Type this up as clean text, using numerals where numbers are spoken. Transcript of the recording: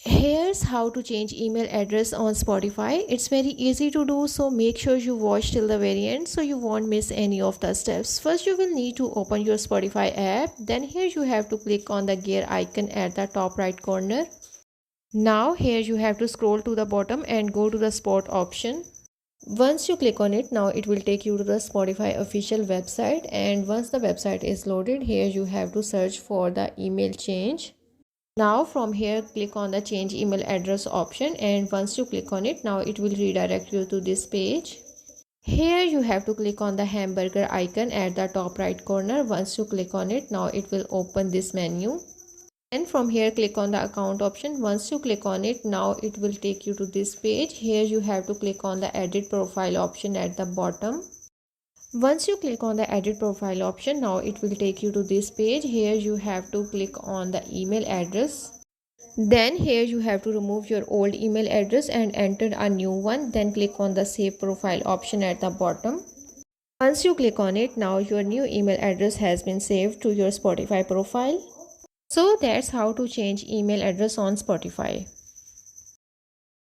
Here's how to change email address on Spotify. It's very easy to do, so make sure you watch till the very end so you won't miss any of the steps. First, you will need to open your Spotify app. Then here you have to click on the gear icon at the top right corner. Now here you have to scroll to the bottom and go to the spot option. Once you click on it, now it will take you to the Spotify official website, and once the website is loaded, here you have to search for the email change. Now from here click on the change email address option, and once you click on it, now it will redirect you to this page. Here you have to click on the hamburger icon at the top right corner. Once you click on it, now it will open this menu. And from here click on the account option. Once you click on it, now it will take you to this page. Here you have to click on the edit profile option at the bottom. Once you click on the edit profile option, now it will take you to this page. Here you have to click on the email address. Then here you have to remove your old email address and enter a new one. Then click on the save profile option at the bottom. Once you click on it, now your new email address has been saved to your Spotify profile. So that's how to change email address on Spotify.